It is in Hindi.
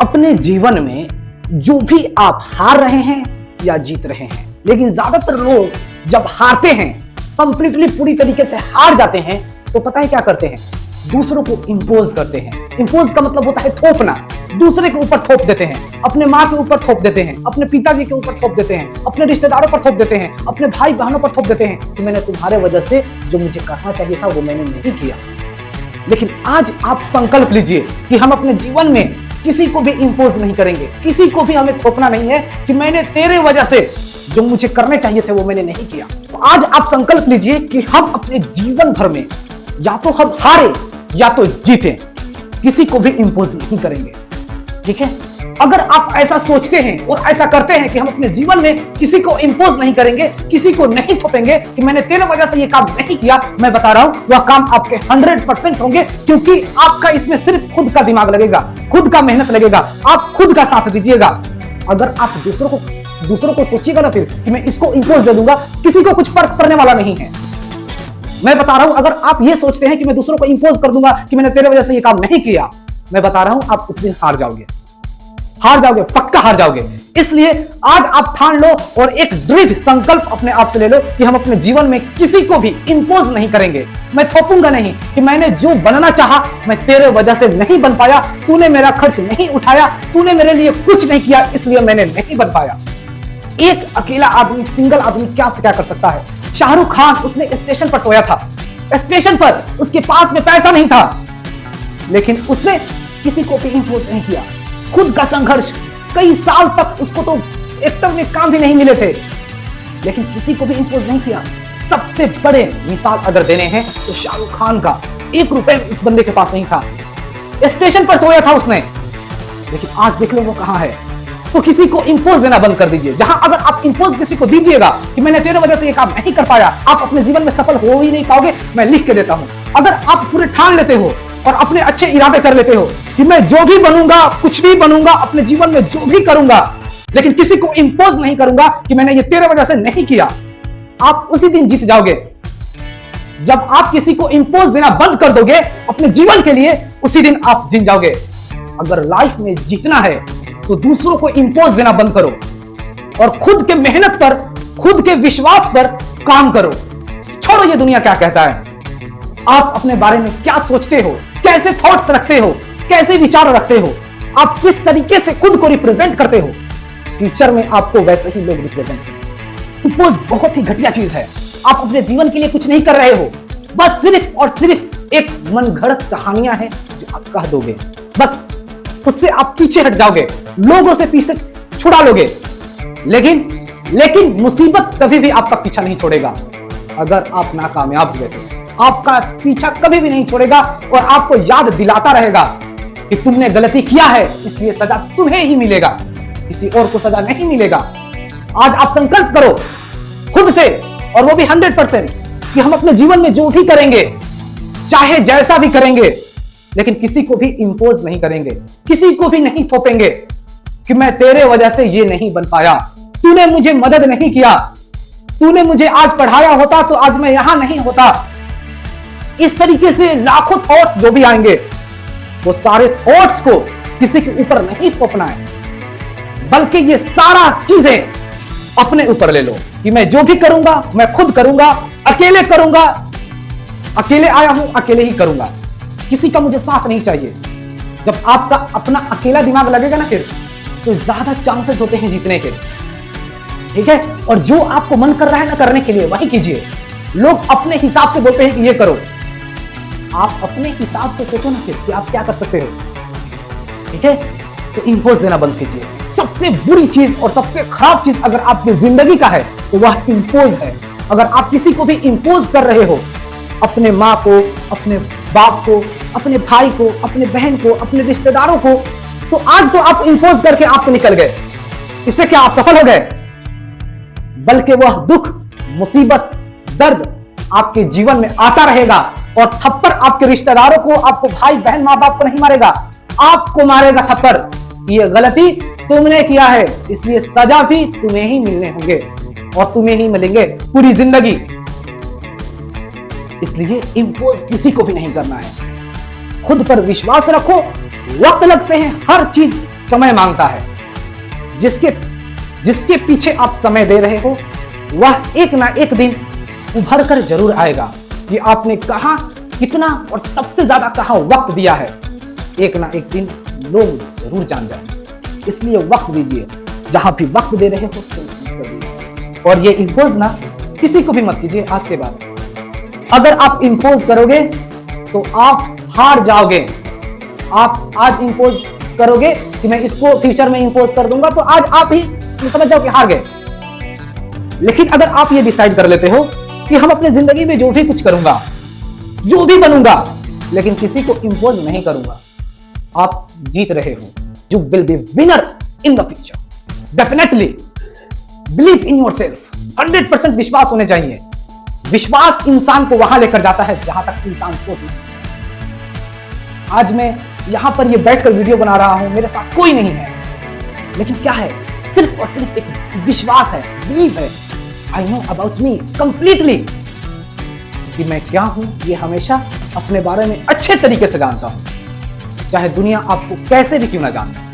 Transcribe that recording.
अपने जीवन में जो भी आप हार रहे हैं या जीत रहे हैं, लेकिन ज्यादातर लोग जब हारते हैं, कंप्लीटली पूरी तरीके से हार जाते हैं, तो पता है क्या करते हैं? दूसरों को इंपोज करते हैं। इंपोज का मतलब होता है थोपना। दूसरे के ऊपर थोप देते हैं, अपने माँ के ऊपर थोप देते हैं, अपने पिताजी के ऊपर थोप देते हैं, अपने रिश्तेदारों पर थोप देते हैं, अपने भाई बहनों पर थोप देते हैं कि मैंने तुम्हारे वजह से जो मुझे करना चाहिए था वो मैंने नहीं किया। लेकिन आज आप संकल्प लीजिए कि हम अपने जीवन में किसी को भी इंपोज नहीं करेंगे, किसी को भी हमें थोपना नहीं है कि मैंने तेरे वजह से जो मुझे करने चाहिए थे वो मैंने नहीं किया। तो आज आप संकल्प लीजिए कि हम अपने जीवन भर में या तो हम हारे या तो जीते, किसी को भी इंपोज नहीं करेंगे। ठीक है? अगर आप ऐसा सोचते हैं और ऐसा करते हैं कि हम अपने जीवन में किसी को इंपोज नहीं करेंगे, किसी को नहीं थोपेंगे कि मैंने तेरे वजह से ये काम नहीं किया, मैं बता रहा हूं वह काम आपके 100% होंगे, क्योंकि आपका इसमें सिर्फ खुद का दिमाग लगेगा, खुद का मेहनत लगेगा, आप खुद का साथ दीजिएगा। अगर आप दूसरों को सोचिएगा ना फिर कि मैं इसको इंपोज दे दूंगा, किसी को कुछ फर्क पड़ने वाला नहीं है। मैं बता रहा हूं, अगर आप ये सोचते हैं कि मैं दूसरों को इंपोज कर दूंगा कि मैंने तेरे वजह से ये काम नहीं किया, मैं बता रहा हूं आप उस दिन हार जाओगे, पक्का हार जाओगे। इसलिए आज आप ठान लो और एक दृढ़ संकल्प अपने आप से ले लो कि हम अपने जीवन में किसी को भी इंपोज नहीं करेंगे। मैं थोपूंगा नहीं कि मैंने जो बनना चाहा मैं तेरे वजह से नहीं बन पाया, तूने मेरा खर्च नहीं उठाया, तूने मेरे लिए कुछ नहीं किया, इसलिए मैंने नहीं बन पाया। एक अकेला आदमी, सिंगल आदमी क्या से क्या कर सकता है? शाहरुख खान, उसने स्टेशन पर सोया था, स्टेशन पर उसके पास में पैसा नहीं था, लेकिन उसने किसी को भी इंपोज नहीं किया। खुद का संघर्ष, कई साल तक उसको तो एक्टर में काम भी नहीं मिले थे, लेकिन किसी को भी इंपोज नहीं किया। सबसे बड़े मिसाल अगर देने हैं तो शाहरुख खान का, 1 रुपए इस बंदे के पास नहीं था, स्टेशन पर सोया था उसने, लेकिन आज देख लो वो कहां है। तो किसी को इंपोज देना बंद कर दीजिए। जहां अगर आप इंपोज किसी को दीजिएगा कि मैंने तेरे वजह से ये काम नहीं कर पाया, आप अपने जीवन में सफल हो ही नहीं पाओगे। मैं लिख के देता हूं, अगर आप पूरे ठान लेते हो और अपने अच्छे इरादे कर लेते हो कि मैं जो भी बनूंगा, कुछ भी बनूंगा, अपने जीवन में जो भी करूंगा, लेकिन किसी को इंपोज नहीं करूंगा कि मैंने ये तेरे वजह से नहीं किया, आप उसी दिन जीत जाओगे। जब आप किसी को इंपोज देना बंद कर दोगे अपने जीवन के लिए, उसी दिन आप जीत जाओगे। अगर लाइफ में जीतना है तो दूसरों को इंपोज देना बंद करो और खुद के मेहनत पर, खुद के विश्वास पर काम करो। छोड़ो ये दुनिया क्या कहता है। आप अपने बारे में क्या सोचते हो, कैसे थॉट्स रखते हो, कैसे विचार रखते हो, आप किस तरीके से खुद को रिप्रेजेंट करते हो, फ्यूचर में आपको वैसे ही लोग रिप्रेजेंट करेंगे। इंपोज बहुत ही घटिया चीज है। आप अपने जीवन के लिए कुछ नहीं कर रहे हो, बस सिर्फ और सिर्फ एक मनगढ़ंत कहानियां हैं जो आप कह दोगे, बस उससे आप पीछे हट जाओगे, लोगों से पीछे छुड़ा लोगे। लेकिन मुसीबत कभी भी आपका पीछा नहीं छोड़ेगा। अगर आप नाकामयाब हुए तो आपका पीछा कभी भी नहीं छोड़ेगा और आपको याद दिलाता रहेगा कि तुमने गलती किया है, इसलिए सजा तुम्हें ही मिलेगा, किसी और को सजा नहीं मिलेगा। आज आप संकल्प करो खुद से, और वो भी 100%, कि हम अपने जीवन में जो भी करेंगे, चाहे जैसा भी करेंगे, लेकिन किसी को भी इंपोज नहीं करेंगे, किसी को भी नहीं थोपेंगे कि मैं तेरे वजह से ये नहीं बन पाया, तूने मुझे मदद नहीं किया, तूने मुझे आज पढ़ाया होता तो आज मैं यहां नहीं होता। इस तरीके से लाखों थॉट्स जो भी आएंगे, वो सारे थॉट्स को किसी के ऊपर नहीं थोपना है, बल्कि ये सारा चीजें अपने ऊपर ले लो कि मैं जो भी करूंगा मैं खुद करूंगा, अकेले करूंगा, अकेले आया हूं, अकेले ही करूंगा, किसी का मुझे साथ नहीं चाहिए। जब आपका अपना अकेला दिमाग लगेगा ना फिर, तो ज्यादा चांसेस होते हैं जीतने के। ठीक है? और जो आपको मन कर रहा है ना करने के लिए, वही कीजिए। लोग अपने हिसाब से बोलते हैं कि ये करो, आप अपने हिसाब से सोचो ना फिर कि आप क्या कर सकते हो। ठीक है? तो इंपोज देना बंद कीजिए। सबसे बुरी चीज और सबसे खराब चीज अगर आपकी जिंदगी का है तो वह इंपोज है। अगर आप किसी को भी इंपोज कर रहे हो, अपने माँ को, अपने बाप को, अपने भाई को, अपने बहन को, अपने रिश्तेदारों को, तो आज तो आप इंपोज करके आप निकल गए, इससे क्या आप सफल हो गए? बल्कि वह दुख, मुसीबत, दर्द आपके जीवन में आता रहेगा और थप्पड़ आपके रिश्तेदारों को, आपको भाई बहन माँ बाप को नहीं मारेगा, आपको मारेगा थप्पड़। ये गलती तुमने किया है, इसलिए सजा भी तुम्हें ही मिलने होंगे और तुम्हें ही मिलेंगे पूरी जिंदगी। इसलिए इंपोज किसी को भी नहीं करना है। खुद पर विश्वास रखो, वक्त लगते हैं, हर चीज समय मांगता है। जिसके पीछे आप समय दे रहे हो वह एक ना एक दिन उभर कर जरूर आएगा। कि आपने कहां, कितना और सबसे ज्यादा कहां वक्त दिया है, एक ना एक दिन लोग जरूर जान जाएंगे। इसलिए वक्त दीजिए, जहां भी वक्त दे रहे हो सोच समझ कर दीजिए। और ये इंपोज ना किसी को भी मत कीजिए आज के बाद। अगर आप इंपोज करोगे तो आप हार जाओगे। आप आज इंपोज करोगे कि मैं इसको फ्यूचर में इंपोज कर दूंगा, तो आज आप ही समझ जाओ कि हार गए। लेकिन अगर आप ये डिसाइड कर लेते हो कि हम अपने जिंदगी में जो भी कुछ करूंगा, जो भी बनूंगा, लेकिन किसी को इंपोज नहीं करूंगा, आप जीत रहे हो। You will be winner in the future. Definitely believe in yourself. 100% विश्वास होने चाहिए। विश्वास इंसान को वहां लेकर जाता है जहां तक इंसान सोच नहीं सकता। आज मैं यहां पर ये बैठकर वीडियो बना रहा हूं, मेरे साथ कोई नहीं है, लेकिन क्या है, सिर्फ और सिर्फ एक विश्वास है, बिलीव है। I know about me completely कि मैं क्या हूं, ये हमेशा अपने बारे में अच्छे तरीके से जानता हूं, चाहे दुनिया आपको कैसे भी क्यों ना जाने।